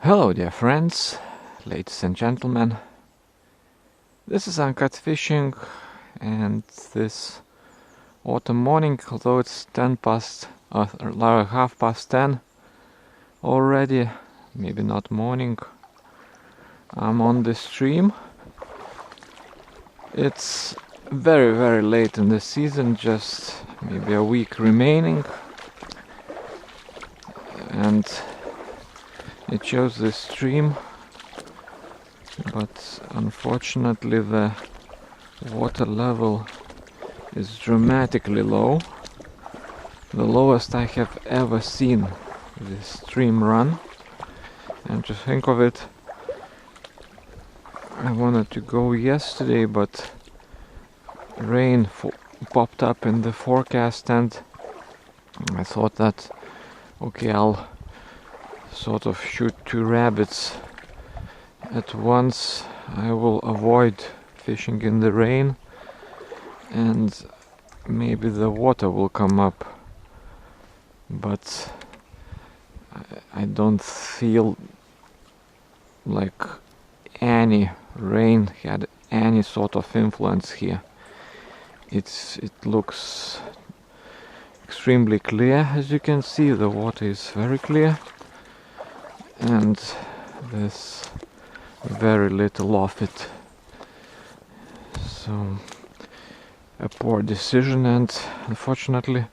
Hello dear friends, ladies and gentlemen. This is Uncut Fishing, and this autumn morning, although it's 10:30 already, maybe not morning, I'm on the stream. It's very late in the season, just maybe a week remaining, and it shows the stream, but unfortunately the water level is dramatically low, the lowest I have ever seen this stream run. And to think of it, I wanted to go yesterday, but rain popped up in the forecast, and I thought that okay, I'll sort of shoot two rabbits at once. I will avoid fishing in the rain, and maybe the water will come up, but I don't feel like any rain had any sort of influence here. It looks extremely clear. As you can see, the water is very clear, and there's very little of it. So a poor decision, and unfortunately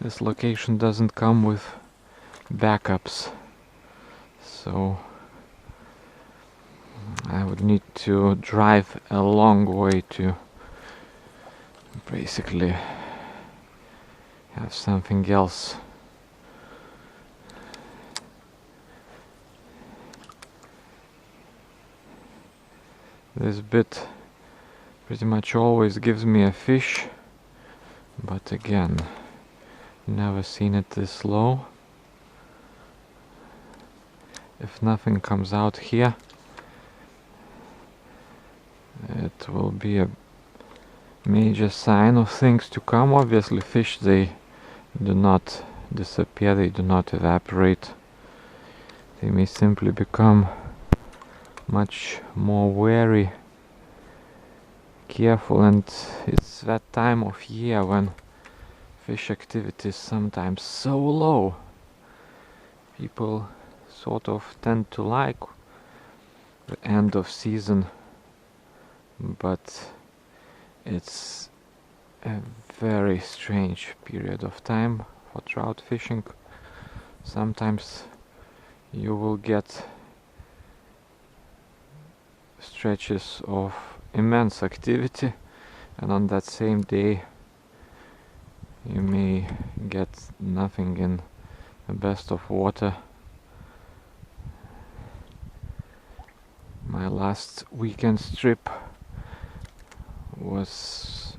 this location doesn't come with backups, so I would need to drive a long way to basically have something else. This bit pretty much always gives me a fish, but again, never seen it this low. If nothing comes out here, it will be a major sign of things to come. Obviously, fish, they do not disappear, they do not evaporate. They may simply become much more wary, careful, and it's that time of year when fish activity is sometimes so low. People sort of tend to like the end of season, but it's a very strange period of time for trout fishing. Sometimes you will get stretches of immense activity, and on that same day you may get nothing in the best of water. My last weekend trip was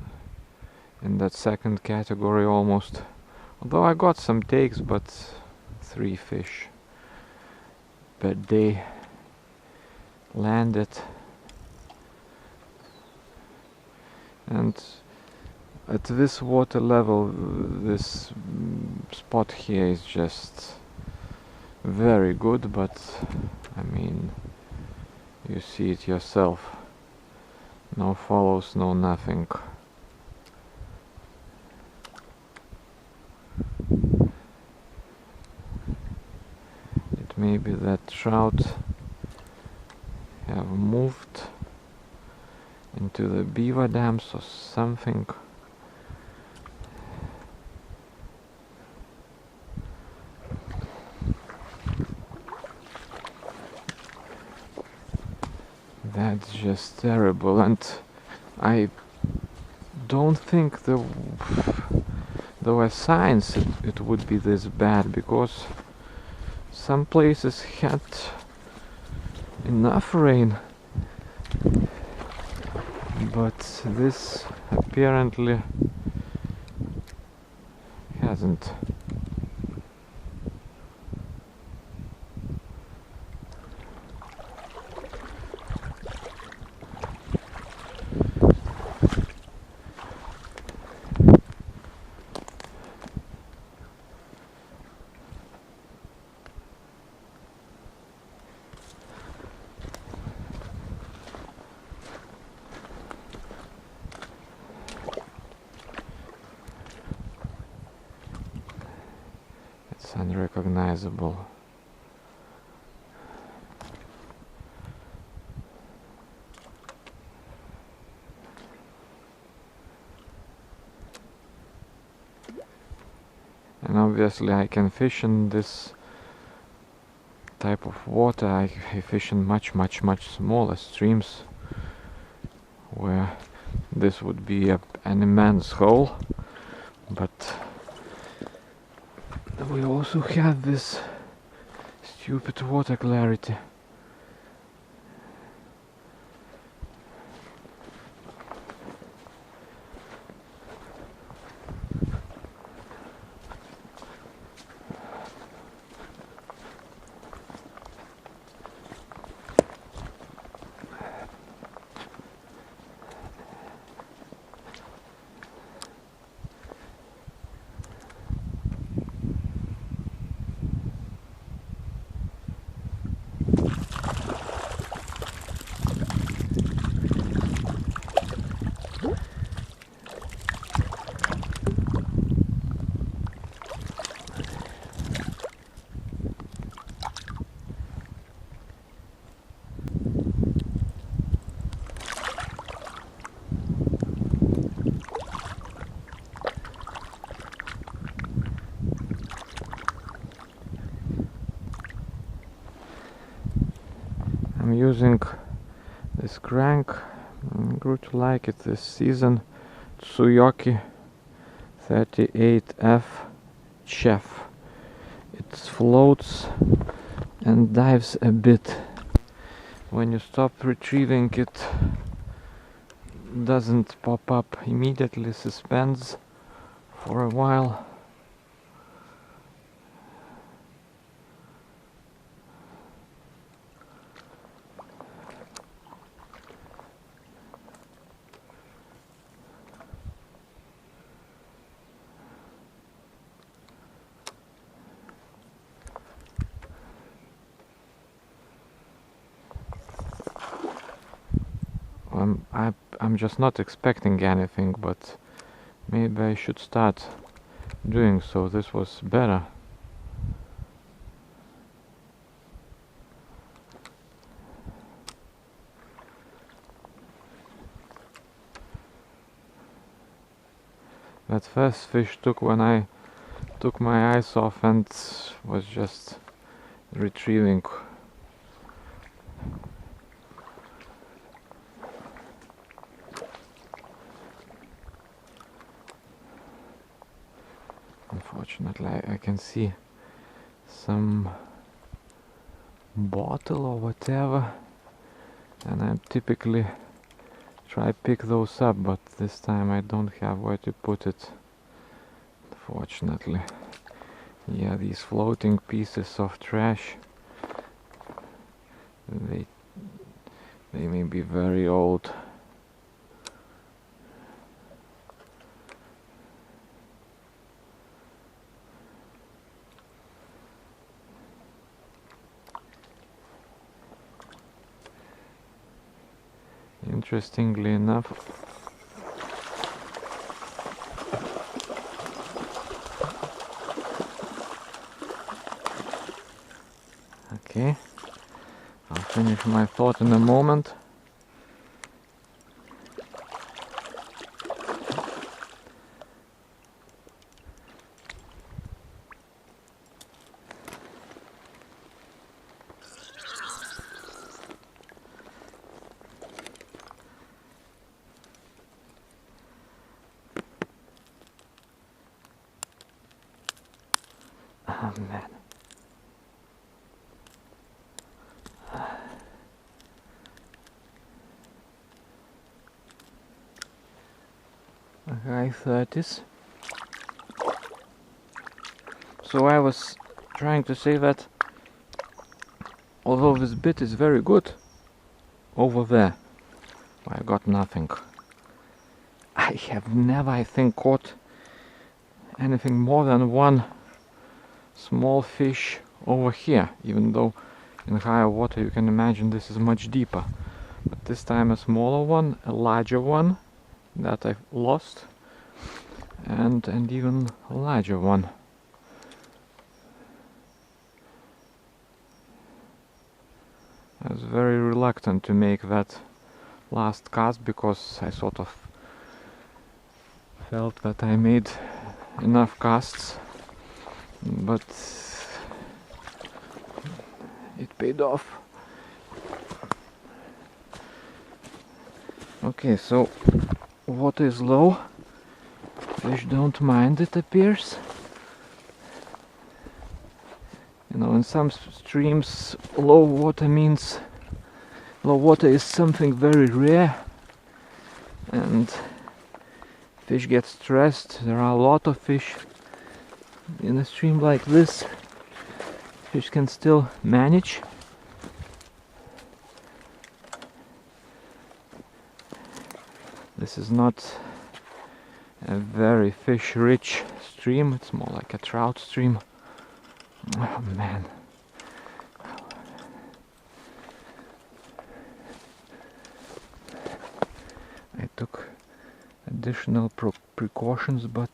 in that second category almost, although I got some takes, but 3 fish per day landed. And at this water level, this spot here is just very good, but I mean, you see it yourself. No follows, no nothing. It may be that trout have moved into the beaver dams or something. That's just terrible, and I don't think there were signs it would be this bad, because some places had enough rain, but this apparently hasn't. It's unrecognizable. And obviously I can fish in this type of water. I fish in much smaller streams where this would be an immense hole, but we also have this stupid water clarity. I'm using this crank. I grew to like it this season. TsuYoki 38F Chef. It floats and dives a bit. When you stop retrieving, it doesn't pop up immediately, suspends for a while. I'm just not expecting anything, but maybe I should start doing so. This was better. That first fish took when I took my eyes off and was just retrieving. Unfortunately, I can see some bottle or whatever, and I typically try pick those up, but this time I don't have where to put it, unfortunately. Yeah, these floating pieces of trash, they may be very old. Interestingly enough, okay, I'll finish my thought in a moment. Oh man. High 30s. So I was trying to say that although this bit is very good over there, I got nothing. I have never, I think, caught anything more than one small fish over here, even though in higher water you can imagine this is much deeper. But this time a smaller one, a larger one that I lost, and even a larger one. I was very reluctant to make that last cast because I sort of felt that I made enough casts, but it paid off. Okay, so water is low, fish don't mind, it appears. You know, in some streams low water is something very rare, and fish get stressed. There are a lot of fish in a stream like this. Fish can still manage. This is not a very fish-rich stream, it's more like a trout stream. Oh man. I took additional precautions, but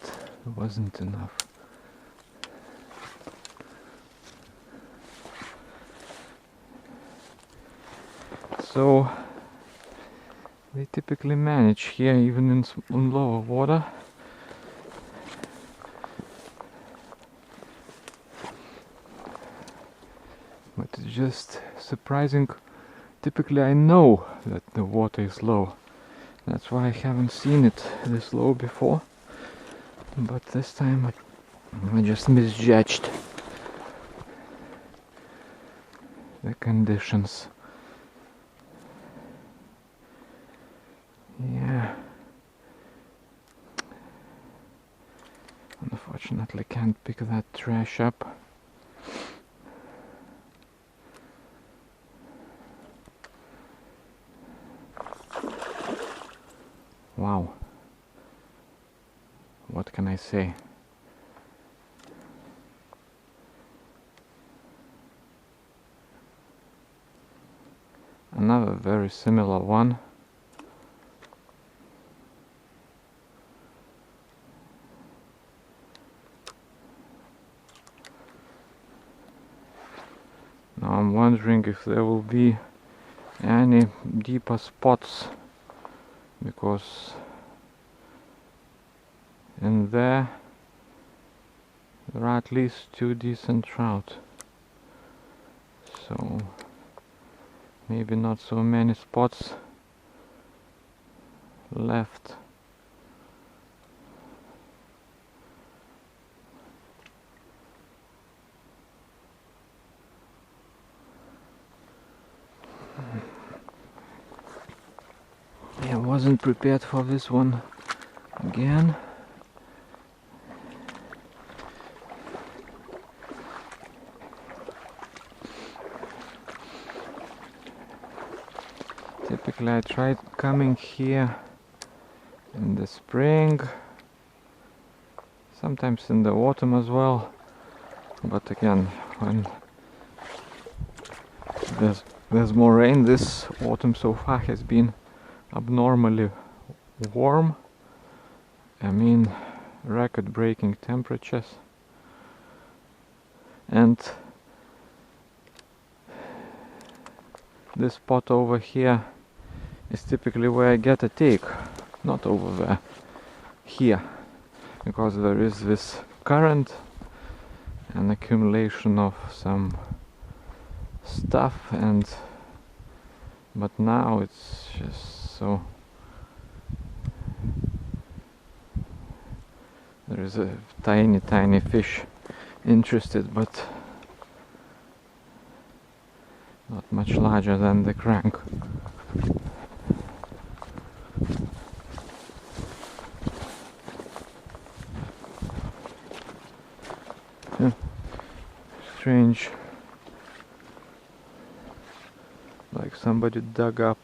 it wasn't enough. So they typically manage here, even in lower water. But it's just surprising. Typically I know that the water is low. That's why I haven't seen it this low before. But this time I just misjudged the conditions. Yeah. Unfortunately can't pick that trash up. Wow. What can I say? Another very similar one. Now I'm wondering if there will be any deeper spots, because in there are at least 2 decent trout, so maybe not so many spots left. I wasn't prepared for this one again. Typically I tried coming here in the spring, sometimes in the autumn as well, but again when there's more rain. This autumn so far has been abnormally warm. I mean, record-breaking temperatures, and this spot over here is typically where I get a take, not over there, here, because there is this current and accumulation of some stuff, but now it's just so there is a tiny fish interested, but not much larger than the crank. Strange, like somebody dug up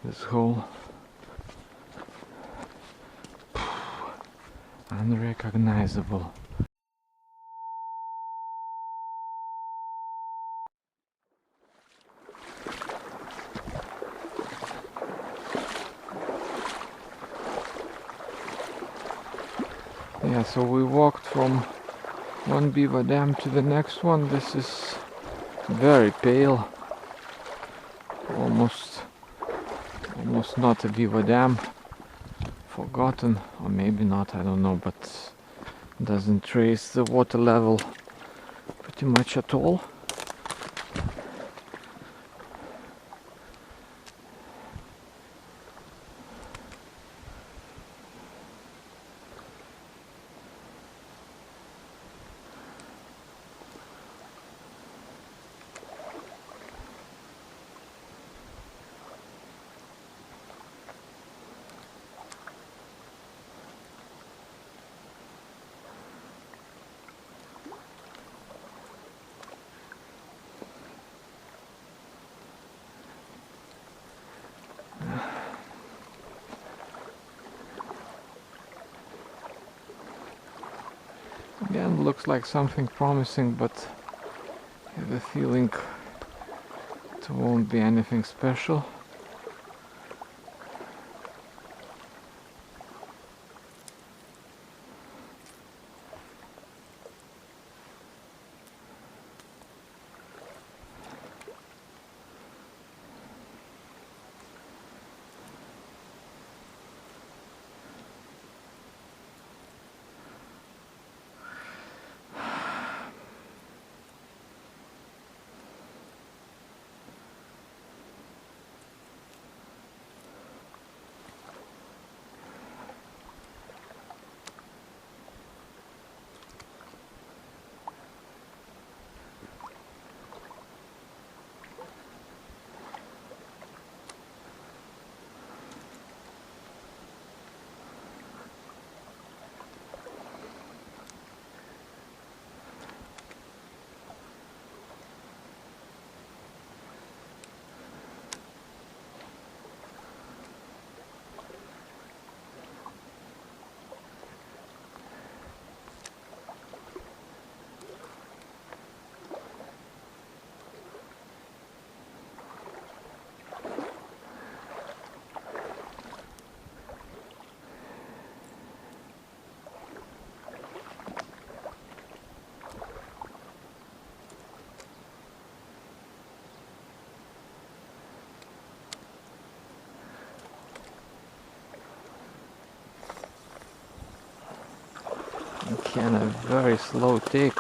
this hole. Unrecognizable. Yeah, so we walked from one beaver dam to the next one. This is very pale. almost not a beaver dam, forgotten, or maybe not, I don't know, but doesn't raise the water level pretty much at all. Again, looks like something promising, but I have a feeling it won't be anything special. Again, a very slow take.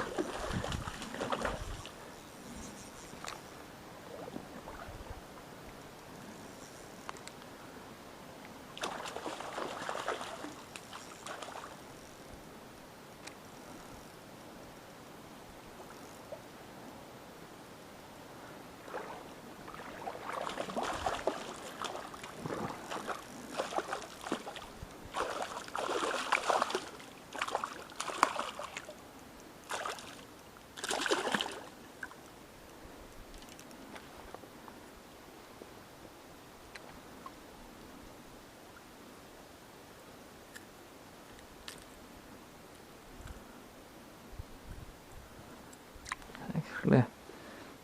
Actually,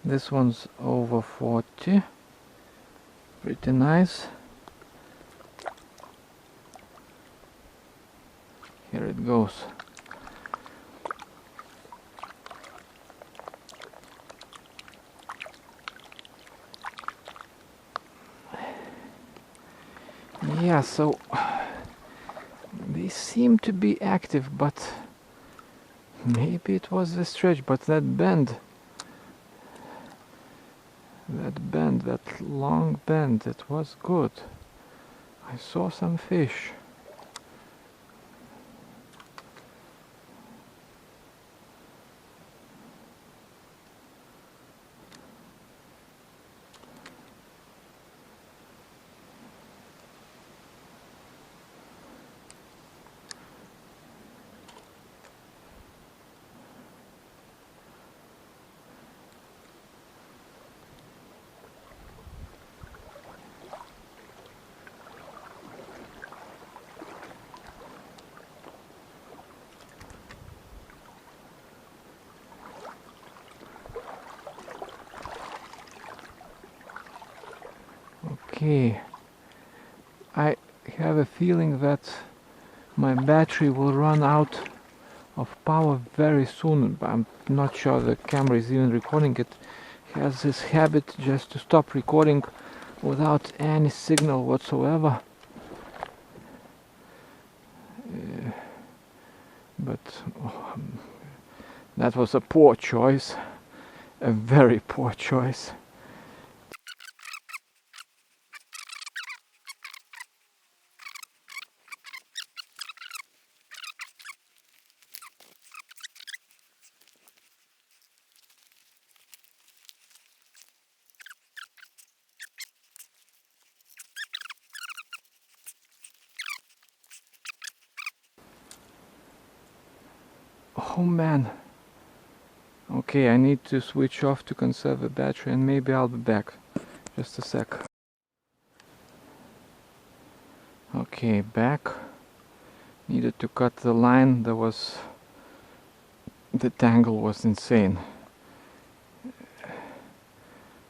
this one's over 40, pretty nice. Here it goes. Yeah, so they seem to be active, but maybe it was a stretch, but that bend, that long bend, it was good. I saw some fish. Okay, I have a feeling that my battery will run out of power very soon. I'm not sure the camera is even recording. It has this habit just to stop recording without any signal whatsoever. But that was a poor choice, a very poor choice. Oh man. Okay, I need to switch off to conserve the battery and maybe I'll be back. Just a sec. Okay, back. Needed to cut the line. The tangle was insane.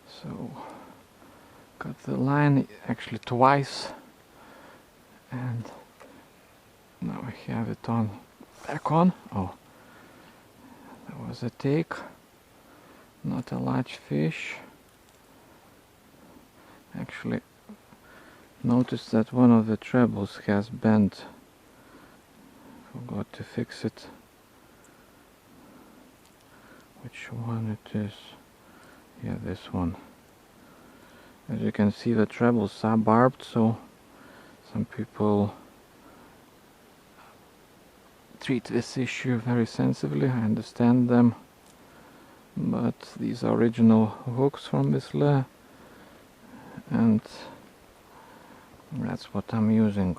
So, cut the line actually twice. And now I have it on. Back on. Oh. There was a take, not a large fish. Actually, noticed that one of the trebles has bent. Forgot to fix it. Which one it is? Yeah, this one. As you can see, the trebles are barbed, so some people treat this issue very sensibly. I understand them, but these are original hooks from Whistler, and that's what I'm using.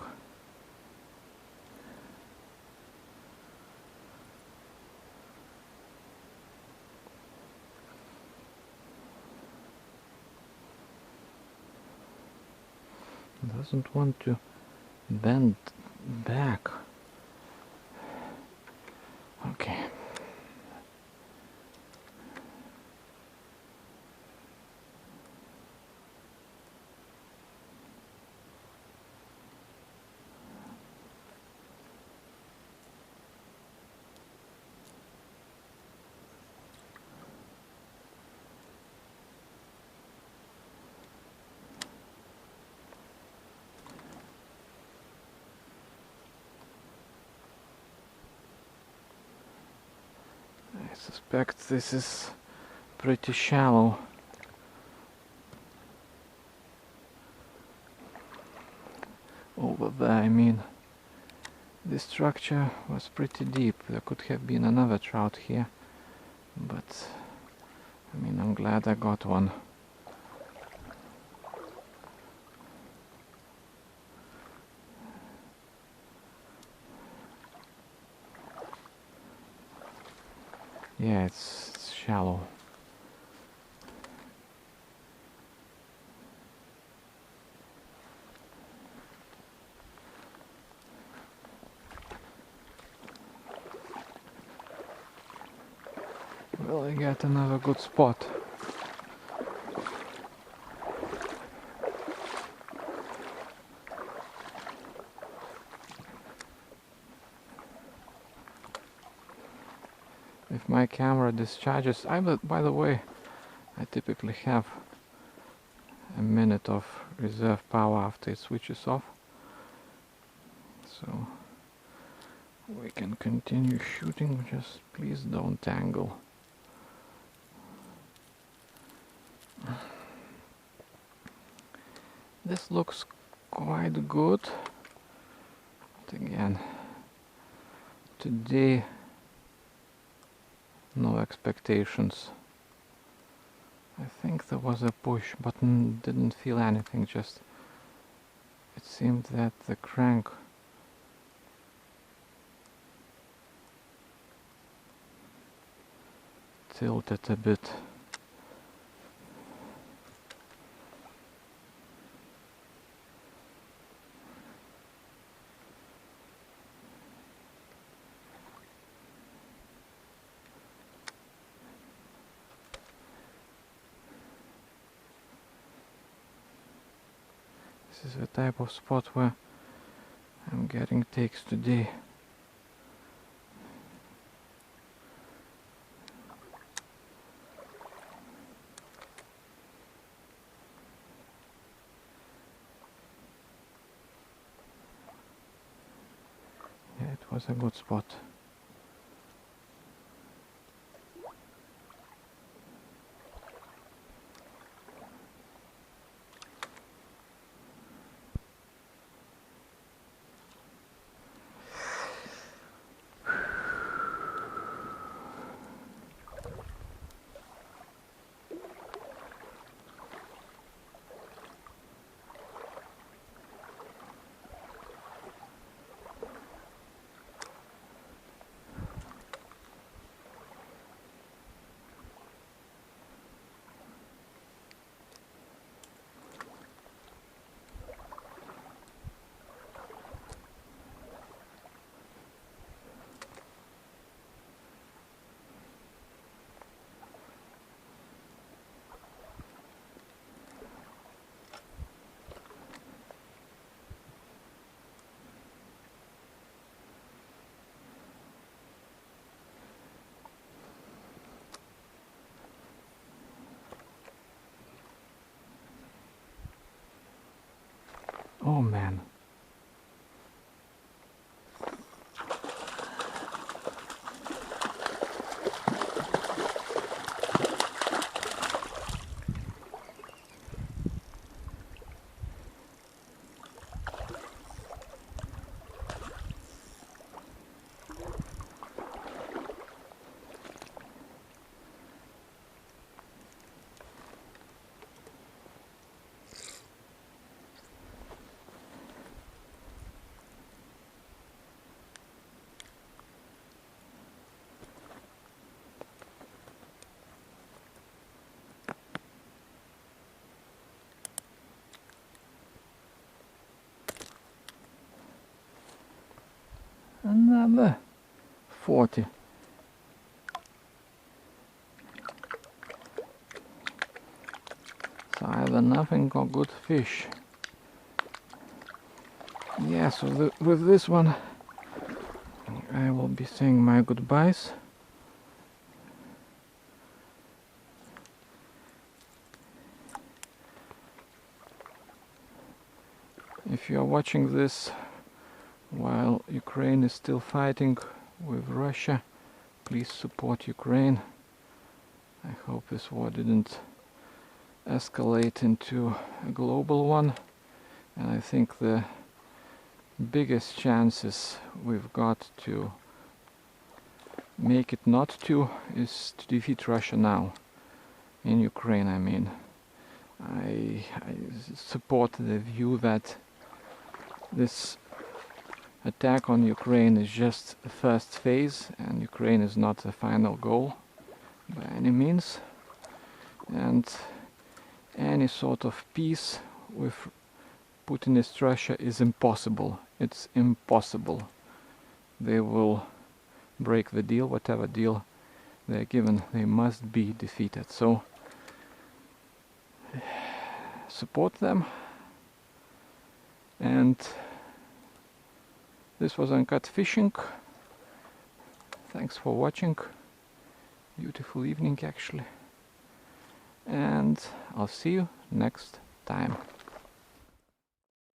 Doesn't want to bend back. Okay. I suspect this is pretty shallow. Over there, I mean. This structure was pretty deep. There could have been another trout here, but I mean, I'm glad I got one. Yeah, it's shallow. Will I get another good spot? If my camera discharges, by the way, I typically have a minute of reserve power after it switches off, so we can continue shooting. Just please don't tangle. This looks quite good, but again, today no expectations. I think there was a push, but didn't feel anything, just it seemed that the crank tilted a bit. This is the type of spot where I'm getting takes today. was a good spot. Oh man. Another 40. So either nothing or good fish. Yeah, so with this one I will be saying my goodbyes. If you are watching this while Ukraine is still fighting with Russia, please support Ukraine. I hope this war didn't escalate into a global one, and I think the biggest chances we've got to make it not to is to defeat Russia now. In Ukraine, I mean. I support the view that this attack on Ukraine is just the first phase, and Ukraine is not the final goal by any means. And any sort of peace with Putinist Russia is impossible. It's impossible. They will break the deal, whatever deal they're given. They must be defeated. So support them. And this was Uncut Fishing. Thanks for watching. Beautiful evening actually. And I'll see you next time.